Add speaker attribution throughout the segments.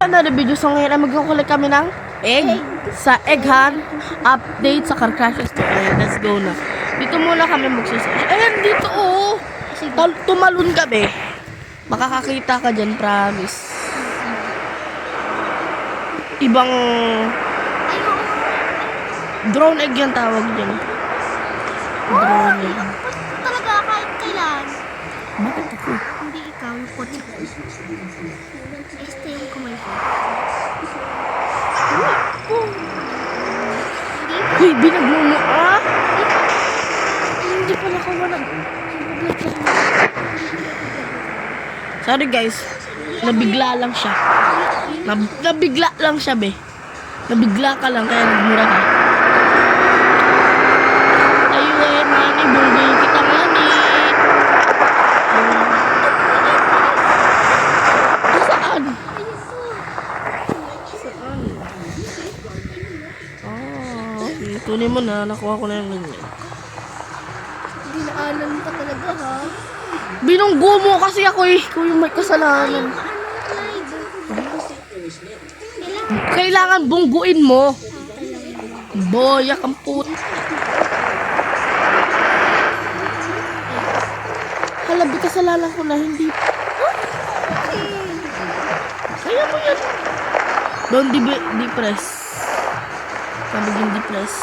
Speaker 1: another video. So ngayon ay magkukulit kami ng egg sa egg hunt update sa Car Crashes to. Ayan, let's go na. Dito muna kami magsisearch. Ayan, dito oh. Tumalun kami. Makakakita ka dyan, promise. Ibang drone egg yan tawag dyan. Drone egg.
Speaker 2: Talaga kahit kailan.
Speaker 1: Bakit ako?
Speaker 2: Hindi ikaw, yung kotse ko. Este yung kamay ko.
Speaker 1: Uy, binaglo mo ah? Hindi pala ko manag. Sorry guys. Nabigla lang siya. Nabigla lang siya, be. Nabigla ka lang, kaya nagmura ka. Ayun, mani, bunggay kita, mani. Saan? Saan? Oh, tunin mo na. Nakuha ko na yung ganyan.
Speaker 2: Dinaanan ka talaga, ha?
Speaker 1: Binunggo mo kasi ako eh. Ikaw yung may kasalanan. Kailangan bungguin mo. Boya kang put. Halabi kasalanan ko na hindi. Kaya mo yan. Don't depress. Kabigin depress.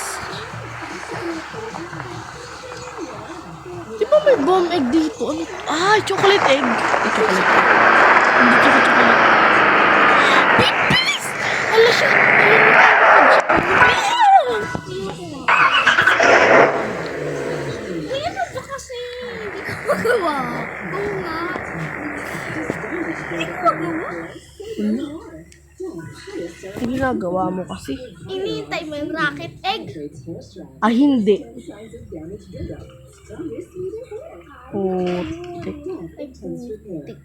Speaker 1: Di ba may bomb egg dito? Ano? Ah, chocolate egg. Chocolate egg. Hindi chocolate. Bilis! Hala siya.
Speaker 2: Ayun na ba kasi? Hindi ko magawa. Oo nga. Hindi ko magawa.
Speaker 1: Ang ginagawa mo kasi.
Speaker 2: Inihintay mo yung rocket egg.
Speaker 1: Ah, hindi. Putik.
Speaker 2: Ay, putik.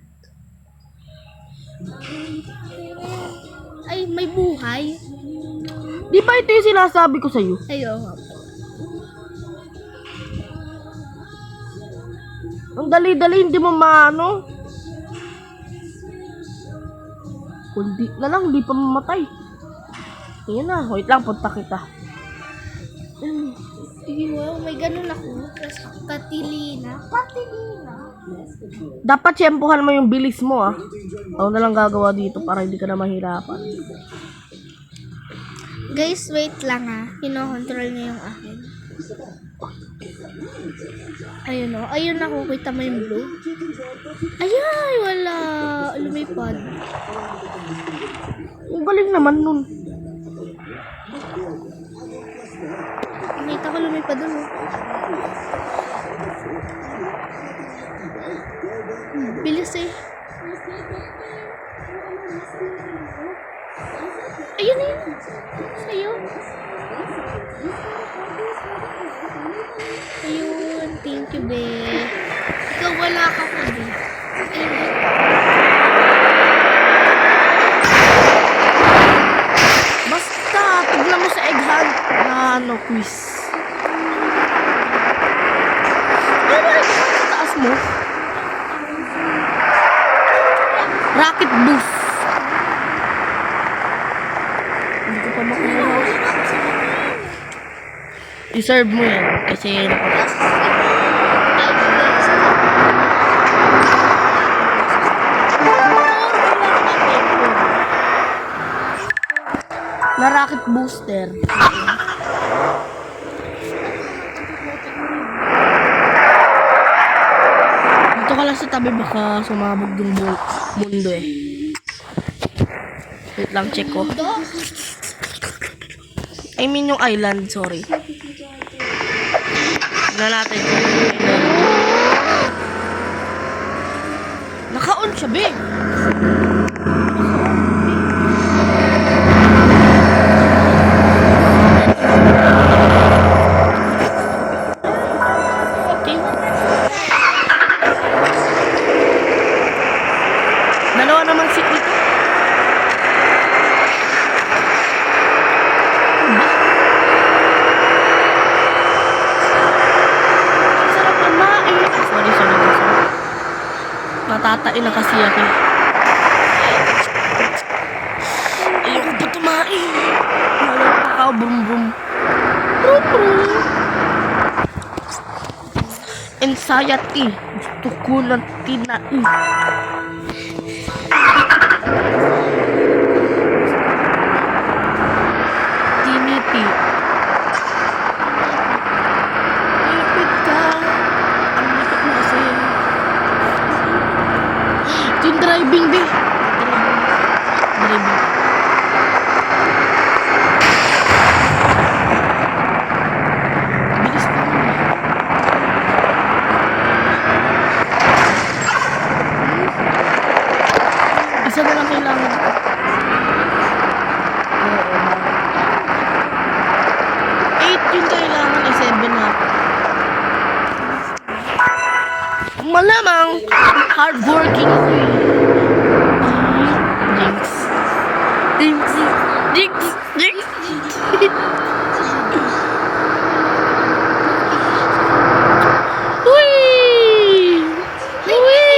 Speaker 2: Ay, may buhay.
Speaker 1: Di ba ito yung sinasabi ko sa'yo?
Speaker 2: Ayun.
Speaker 1: Ang dali-dali, hindi mo maano. Kundi na lang, hindi pa mamatay. Ayan na, wait lang, punta kita.
Speaker 2: Wow, may ganun ako. Katilina. Katilina.
Speaker 1: Dapat tiyempohan mo yung bilis mo ah. Ako na lang gagawa dito para hindi ka na mahirapan.
Speaker 2: Guys, wait lang ha. Kino-control niya yung akin. Ayun o. Ayun ako. Kita mo yung blue? Ayay, wala. Lumipad.
Speaker 1: Ang galing naman nun.
Speaker 2: Nakita ko lumipad dun o. Bilis eh. Ayun na yun. Sa'yo. Ayun. Thank you, be. Ikaw wala ka po, be. Ayun.
Speaker 1: Basta, tignan mo sa egg hunt na ano, quiz. Ano egg hunt sa taas mo? Rocket boost. Hindi ko pa makuha. Deserve mo yan. Kasi na rocket booster. Dito ka lang sa tabi, baka sumabog yung mundo eh. Wait lang, check ko. I mean yung island, sorry. Tignan natin. Naka-on siya, be. Okay. Dalawa naman seat dito. Sarap kumain. Sorry. Natatain na kasi ako. tao, brum brum. Brum brum. Anxiety. Gusto ko ng tinain. Tiniti. Lipid ka. Ang likot na kasi. Ito yung driving, be. Driving. Bilis ka mo. Isa na lang kailangan. Oo. 8 yung kailangan ay 7 na. Malamang hardworking ako eh. Jinx. Jinx. Jinx. Jinx. Uy! Uy!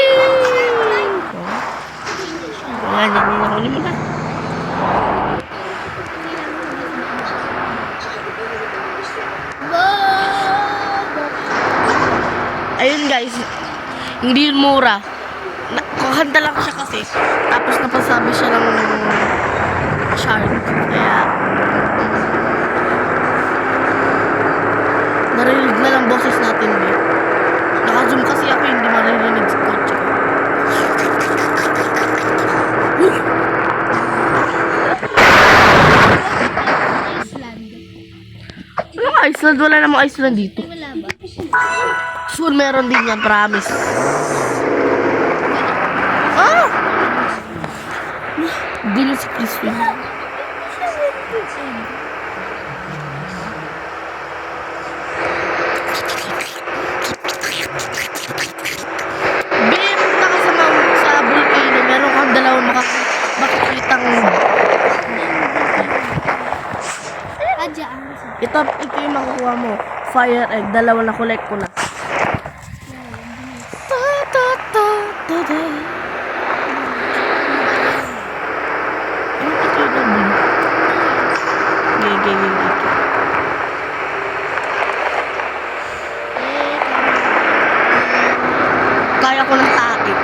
Speaker 1: Wala na nila ako naman na. Ayun guys, hindi yun mura. Kakanta lang siya kasi. Tapos napasabi siya ng shark. Kaya narinig na lang boses natin eh. Naka-zoom kasi ako, hindi maririnig sa kotse ko.
Speaker 2: Iceland.
Speaker 1: Ano Iceland? Wala namang Iceland dito.
Speaker 2: Wala ba?
Speaker 1: Soon meron din yan, promise. Ah! Gulo si Crispin. Binta ka sa volcano, meron kang dalawang makikitang
Speaker 2: Adya ang
Speaker 1: ito yung makukuha mo. Fire egg, dalawa na collect ko na. Ta ta ta ta ta. Ano ito yung nabili? Gege. Kaya ko ng takip.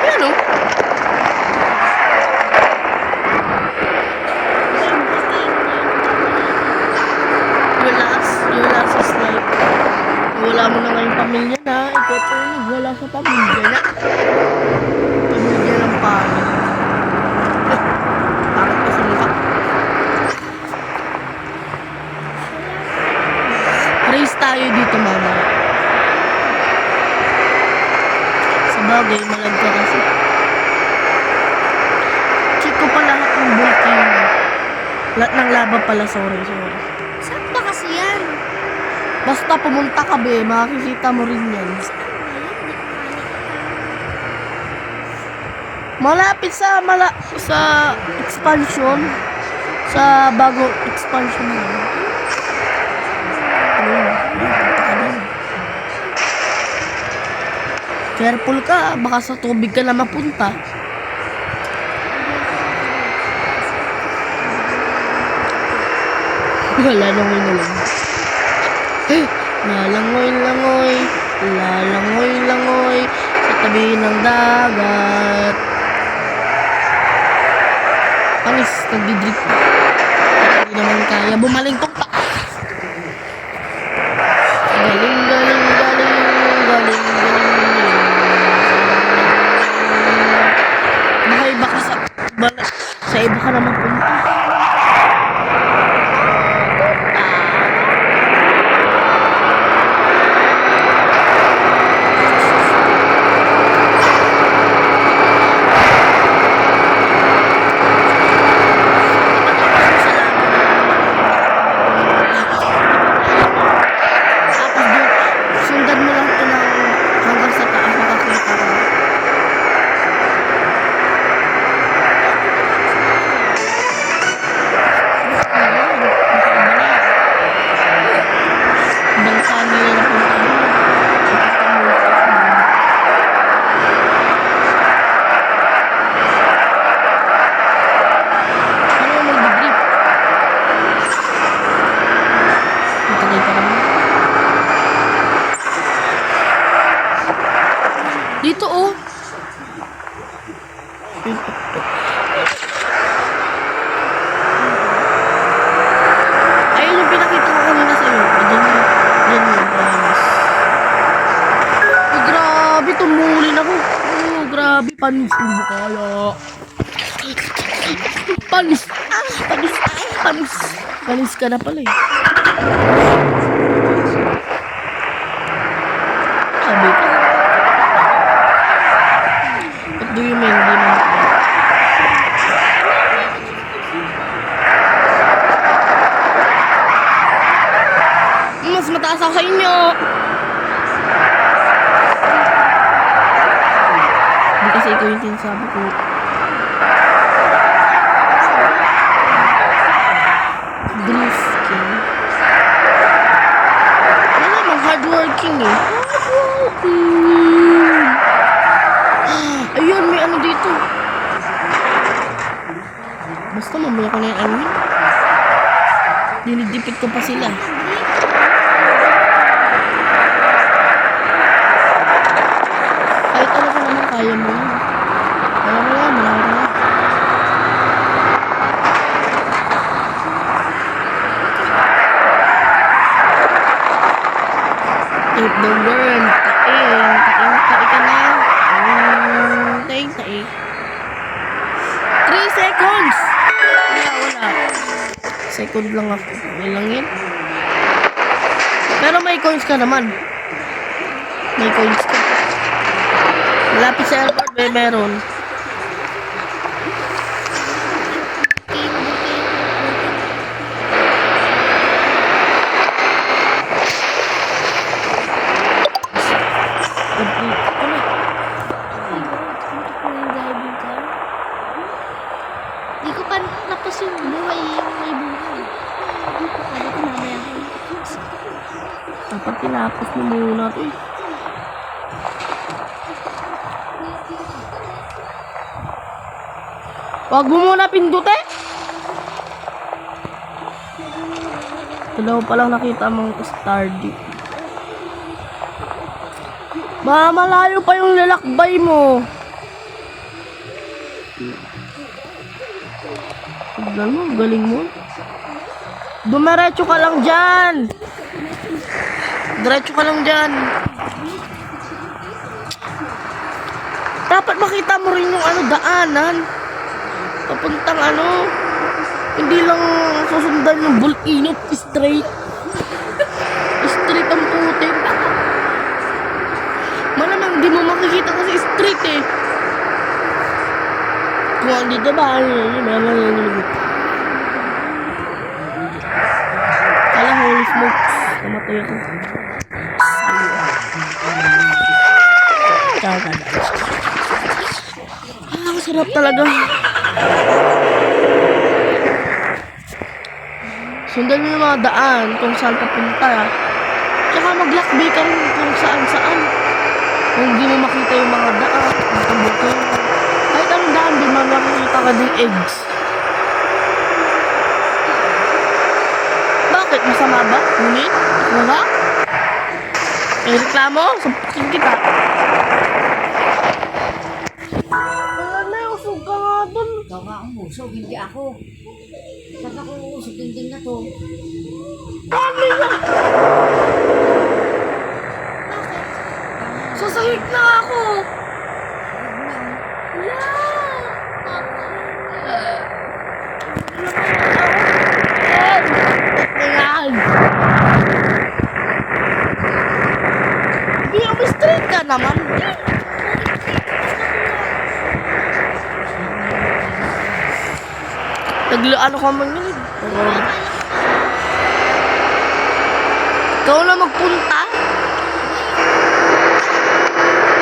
Speaker 1: Yan o. Your last is like, wala mo na ngayong pamilya na. Ikaw po, wala sa pamilya na. Pamilya ng pangit. Bakit ka sa mukha? Race tayo dito, mama. Sa bagay, malag ka kasi. Check ko pa lahat ng volcano. Lahat ng lava pala, sorry.
Speaker 2: Saan ba kasi yan?
Speaker 1: Basta pumunta ka, be, makikita mo rin yan. Malapit sa expansion. Sa bagong expansion na. Careful ka, baka sa tubig ka na mapunta. Lalangoy. Lalangoy sa tabi ng dagat. Panis, nagdidrip. Hindi naman kaya bumalingkok pa. Galing. Baka iba ka sa iba ka naman punta. Ayun yung pinakita ko kanina sa'yo. Diyan yun, promise. Grabe, tumulin ako. Grabe, panis. Hindi mo kaya. Panis. Panis ka na pala eh. Sabi ka. What do you mean? Di mo. Mas mataas ako sa inyo. Hindi kasi ikaw yung sinasabi ko. Brisky. Wala namang hardworking eh. Hardworking. Ayun, may ano dito. Basta mamaya ko na yung awin. Dinidipit ko pa sila. Kahit ano ka naman, kaya mo yun. Kaya mo yan, malaki na. Eat the worm. Taing ka na. Taing. 3 seconds! Wala. Second lang ako. Ilang yun? Pero may coins ka naman. May coins ka. Malapit sa airport, meron.
Speaker 2: Di ko pa tapos yung buhay, yung may buhay. Sabi ko mamaya ko.
Speaker 1: Dapat tinapos mo muna ito eh. Huwag mo muna pindutin. Dalawa pa lang nakita mong Stardew. Malayo pa yung lalakbay mo. Tignan mo, galing mo. Dumiretso ka lang dyan. Diretso ka lang dyan. Dapat makita mo rin yung daanan. Papuntang hindi lang susundan yung volcano straight. Straight ang putin. Malamang di mo makikita kasi straight eh. Kung andito ba, kala holy smokes. Namatay ako. Ang sarap talaga. Sundan mo yung mga daan kung saan papunta. Tsaka maglakbay ka rin kung saan-saan. Kung hindi mo makita yung mga daan, kahit anong daan, di mo makikita ka ng eggs. Bakit? Masama ba? Ngunit? Wala? May reklamo? Sampakin kita. Usog ka nga dun.
Speaker 3: Ikaw nga ang usog, hindi ako. Saan ako usog, dingding na to?
Speaker 1: Ano yan? Sasahig na ako. Ayan. Hindi ako straight ka naman. Ano ka man yun? Ikaw na magpunta?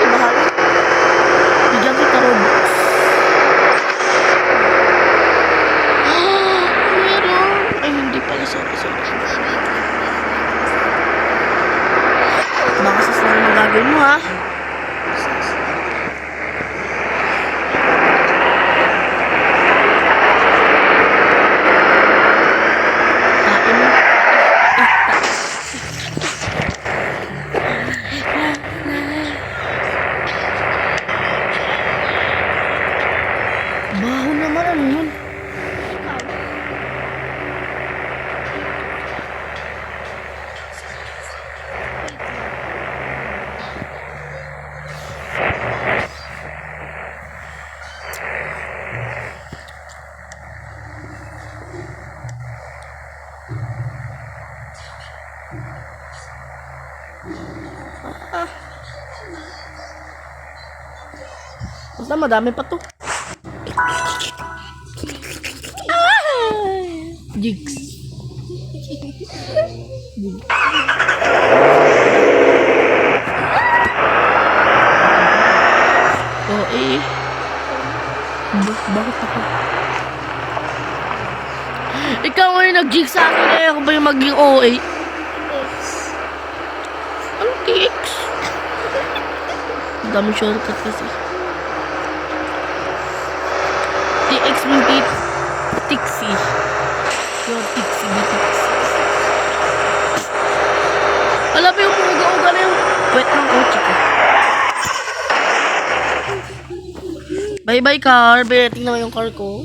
Speaker 1: Bahal. Bigyan kita Robux. Meron. Ay, hindi pala. Sorry. Baka sa sana magagawin mo ha. Basta madami pa to. Ay! Jigs. Oh, eh. Bakit ako? Ikaw ngayon nag-jig sa akin eh. Ako ba yung maging OA? Anong TX? Ang dami shortcut kasi. TX mean Tixie. Yung Tixie, di Tixie. Alam mo yung uga-uga na yung puwet ng kotse ko. Bye-bye car. Tingnan mo yung car ko.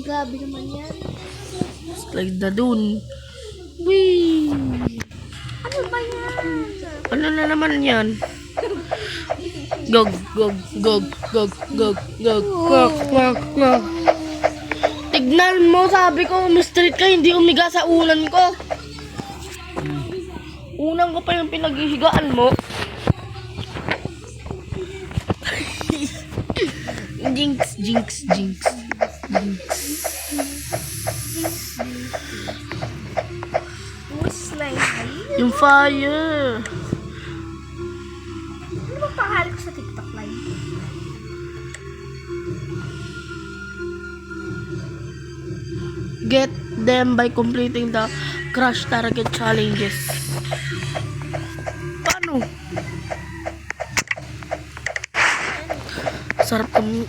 Speaker 2: Grabe naman yan.
Speaker 1: Slide na dun. Whee!
Speaker 2: Ano ba yan?
Speaker 1: Ano na naman yan? Gog. Tignan mo, sabi ko, mistreat ka, hindi umiga sa unan ko. Unan ko pa yung pinaghihigaan mo. Jinx.
Speaker 2: Who's slimy?
Speaker 1: Yung fire.
Speaker 2: Ano ba pangalan ko sa TikTok live?
Speaker 1: Get them by completing the crush target challenges. Paano? Sarap kami.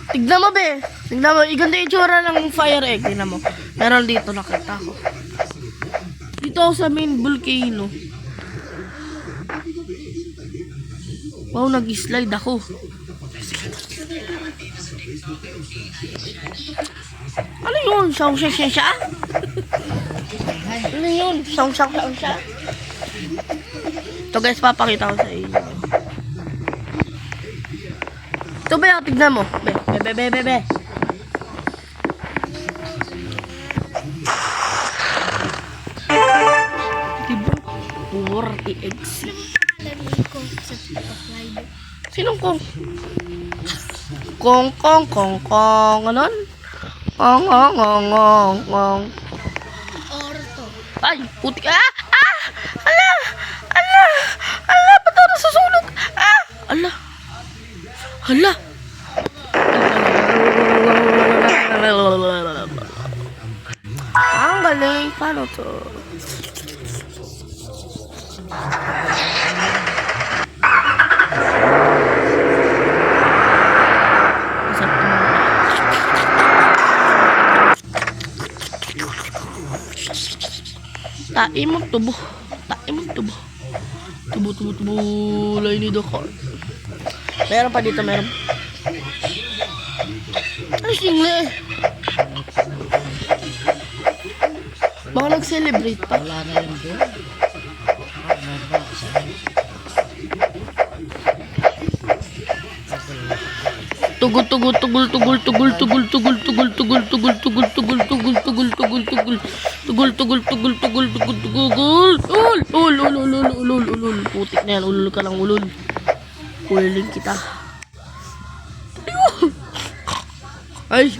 Speaker 1: Tignan mo, be. Tignan mo. Iganda yung itsura ng fire egg. Tignan mo. Meron dito, nakita ko. Dito ako sa main volcano. Wow, nag-slide ako. Ano yun? Siya? Ano yun? Siya? Ito guys, papakita ko sa inyo. Ito ba, tignan mo. Be. Diba? 40 eggs.
Speaker 2: Pangalan ko sa TikTok live.
Speaker 1: Sinong kong? Kong. Anon? Kong.
Speaker 2: Orto.
Speaker 1: Ay, putik. Ala, ba't ako nasusunog? Hala. Ang galing. Paano to? Tae mo tubo. Tubo. Line ni Dakar. Meron pa dito, meron. Ay, single. Baka nag-celebrate pa.
Speaker 3: Wala na yun doon.
Speaker 1: Ulul. Putik na yan, ulul ka lang, ulul. Uliling kita. Ay!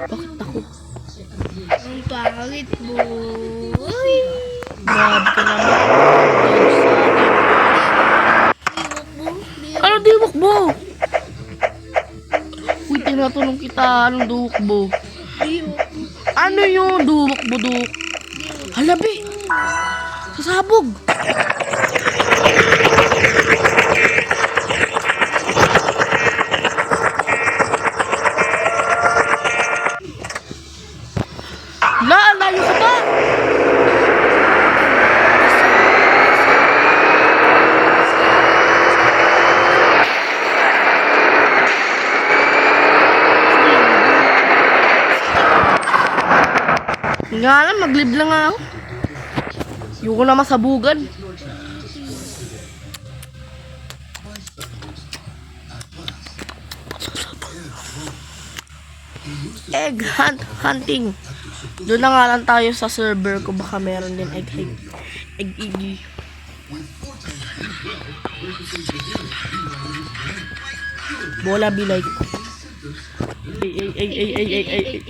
Speaker 1: Bakit ako?
Speaker 2: Ang pangit mo. Uy!
Speaker 1: Grabe ka naman. Ano diwakbo? Uy, tinatanong kita, anong duwakbo? Ano yun? Duwakbo. Halabi! Sasabog! Layo ka ba? Nga lang, maglib lang ako. Ayoko na masabugan. Hunting. Doon na nga lang tayo sa server ko. Baka meron din egg. Bola bilay. Ay.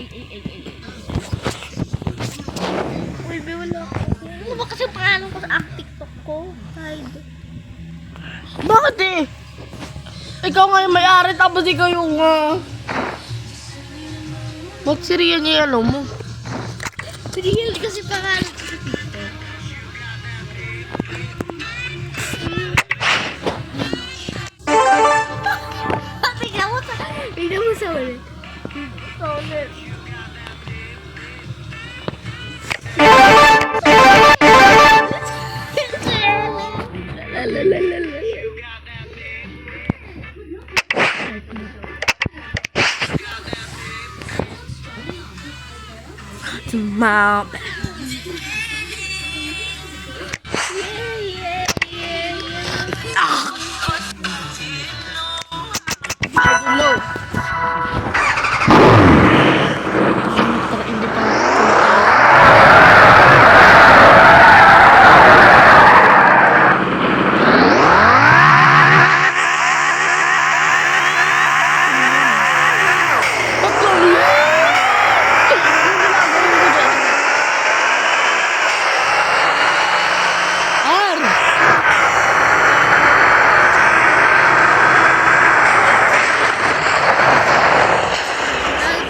Speaker 2: Uy, be, wala. Ano ba kasi pangalan ko sa TikTok ko? Hide.
Speaker 1: Bakit eh? Ikaw nga yung may-ari tapos ikaw yung ba't si Rian niya ano mo?
Speaker 2: Real kasi pangalan ko sa TikTok. Tignan mo sa ulit. Sa ulit.
Speaker 1: Mount. Hello. Hindi pa.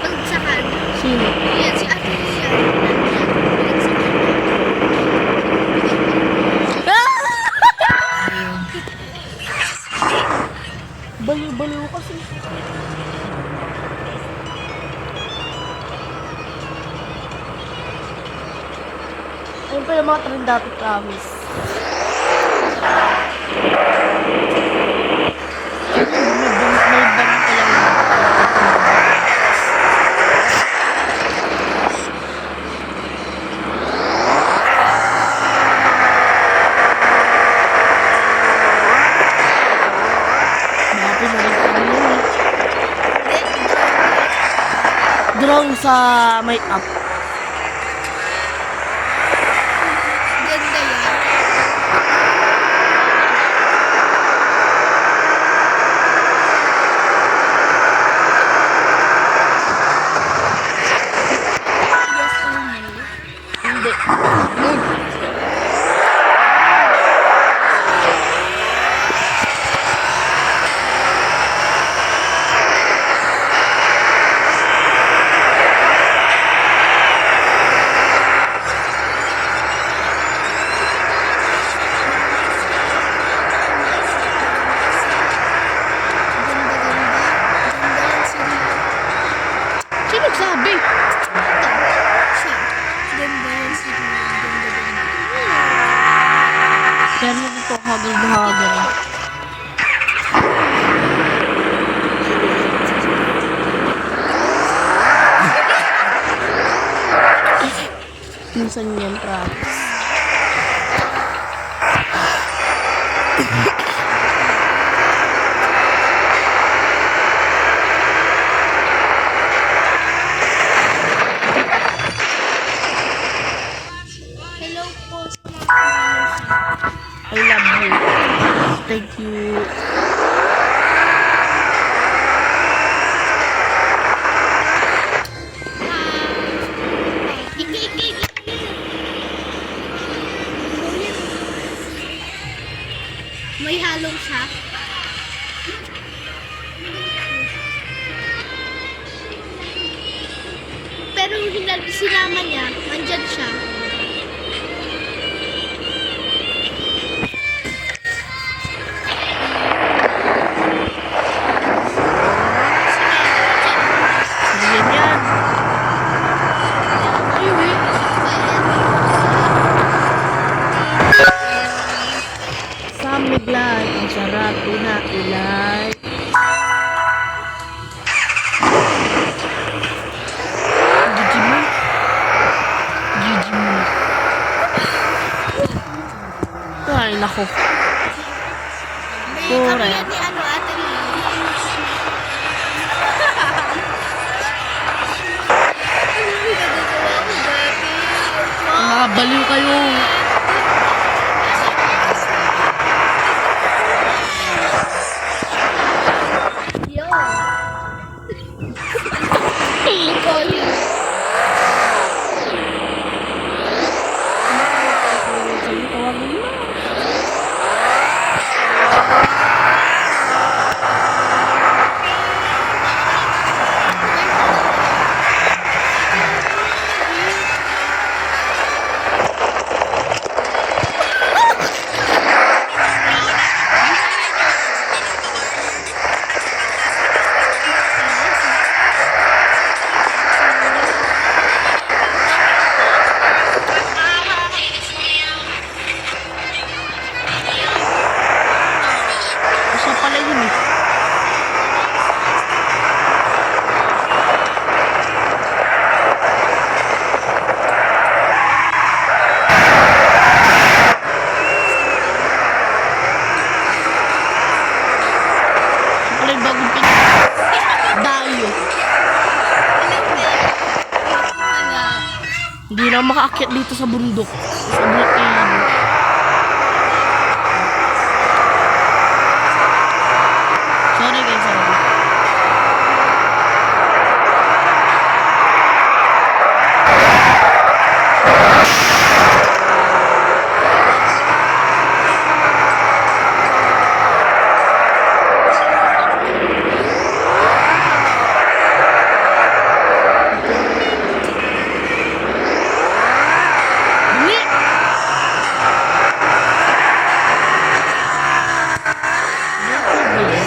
Speaker 2: Pagsakan.
Speaker 1: Sino?
Speaker 2: Yan, si Ate Lia.
Speaker 1: Baliw-baliw kasi. Ayun pa yung mga trend dati, promise. May bang pa lang. Mga pinarig pa rin yun eh. Drone sa may app.
Speaker 2: Ganda yan. Yes or no?
Speaker 1: Hindi.
Speaker 2: Ganda yan si Lia.
Speaker 1: Sino nagsabi?
Speaker 2: Siya. Ganda yan si Lia. Ganda.
Speaker 1: Pero ito, hagal na hagal. Minsan yan, promise.
Speaker 2: Hello po sa mga followers.
Speaker 1: I love you. Thank you.
Speaker 2: May halong siya. Pero sinama niya, andyan siya.
Speaker 1: Yan yan. Ay, wait. Sa miglan, ang sarap na ilay. Gigi mo. Gigi mo. Ay, nako.
Speaker 2: Kami
Speaker 1: Correct.
Speaker 2: yan ni Ate Lia.
Speaker 1: kayo.
Speaker 2: Yo. Calling.
Speaker 1: Tawagin mo. Siya pala yun eh. Siya pala yung bagong Dayo. Hindi na makaakyat dito sa bundok. Sa bukid. Sorry guys, sorry. Dumi!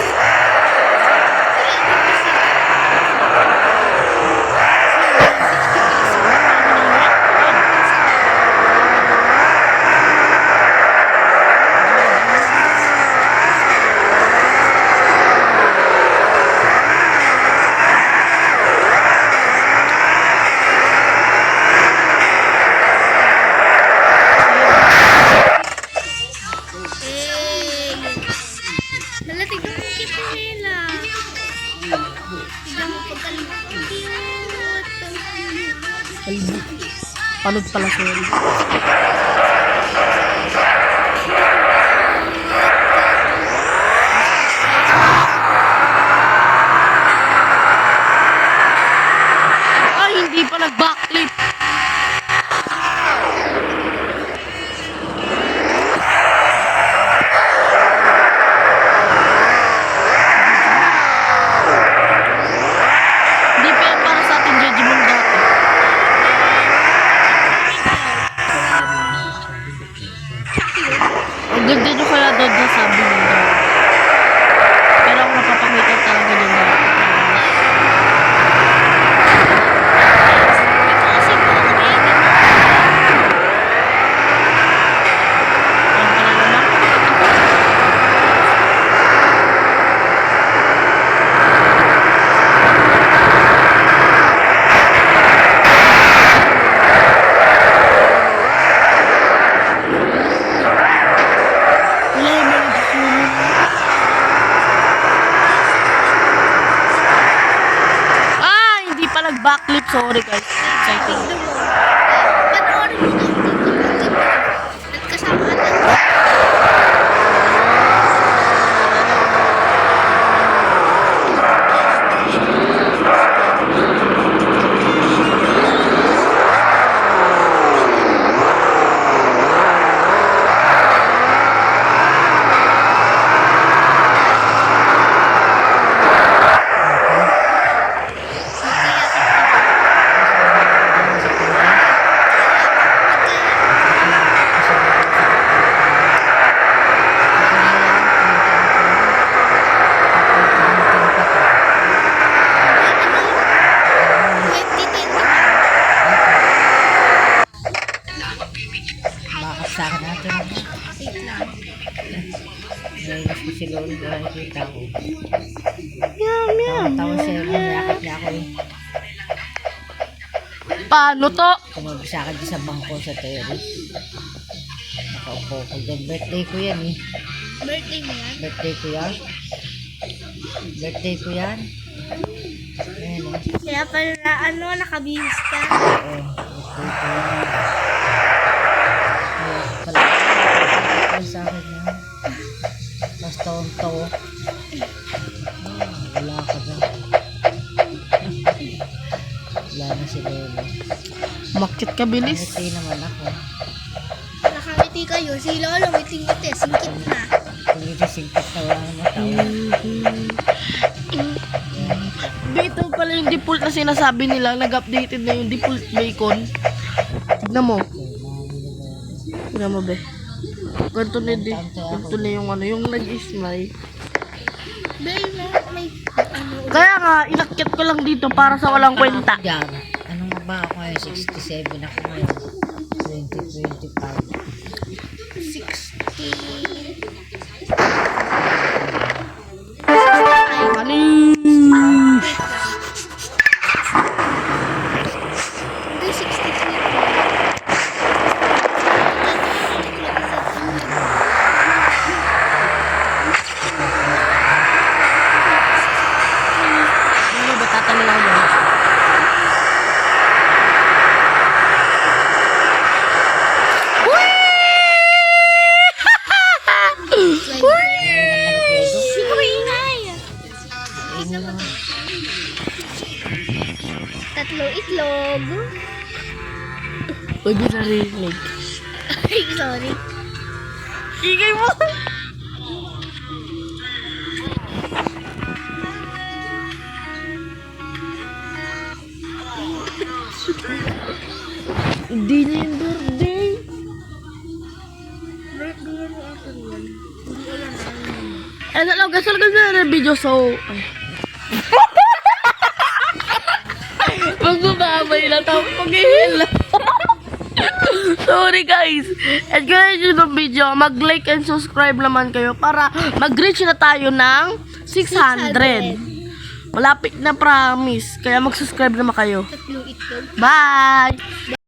Speaker 2: Hala, tignan mo yung cute nila. Tignan mo pagkalit. Cute.
Speaker 1: Kalbo. Palod pala sorry. Ay, hindi pa nag-backflip. Hindi pa yan para sa atin, Jejimon dati. Ang ganda nyo kaya doon na sabi nila. Pero ako napapakita talaga doon na.
Speaker 2: Kasi po,
Speaker 1: Ayan pala naman. Wala yung mga bakulong. Ah, hindi pa nag-backflip. Sorry guys. Exciting.
Speaker 2: tignan mo. Panoorin mo na. Nagkasama natin.
Speaker 3: Makakapsakan natin.
Speaker 2: Wait lang.
Speaker 3: Nailas ko si Lolo na nakikita ko.
Speaker 1: Meow, meow.
Speaker 3: Tawa siya, niyakap niya ako eh.
Speaker 1: Paano to?
Speaker 3: Tumabisa ka dyan sa bangko sa terrace. Nakaupo ko dyan. Birthday ko yan eh.
Speaker 2: Birthday mo yan?
Speaker 3: Birthday ko yan. Birthday ko yan. Ayan eh.
Speaker 2: Kaya pala nakabihis ka.
Speaker 3: Oo, birthday ko yan. pa sa akin yan. Tapos taon-taon. Wala ka na. Wala na si Lolo.
Speaker 1: Makit ka bilis.
Speaker 3: Ngiti naman ako.
Speaker 2: Nakangiti kayo. Si Lolo, ngiting-ngiti. Singkit na.
Speaker 3: Kung singkit na wala na matawa.
Speaker 1: Dito pala yung default na sinasabi nila. Nag-updated na yung default bacon. Tignan mo. Tignan mo, be. Ganito na yung ano, yung nag-ismay.
Speaker 2: Dahil na, may ano.
Speaker 1: Kaya nga, inakyat ko lang dito para sa walang kwenta.
Speaker 3: Diyan. Anong ba ako ngayon? 67 ako ngayon. 2025.
Speaker 2: 60.
Speaker 1: Manish!
Speaker 2: Hindi, 63.
Speaker 1: Ano ba tatanong lang yan?
Speaker 2: Tatlo itlog.
Speaker 1: Uy, di narinig.
Speaker 2: Ay, sorry.
Speaker 1: Igay mo! Hindi niya yung birthday. Ano lang, gasal ka na video so... Magbababay na tapos pag-ihila. Sorry guys. At kaya nyo ng video, mag-like and subscribe naman kayo para mag-reach na tayo ng 600. Malapit na promise. Kaya mag-subscribe naman kayo.
Speaker 2: Tatlo itlog.
Speaker 1: Bye!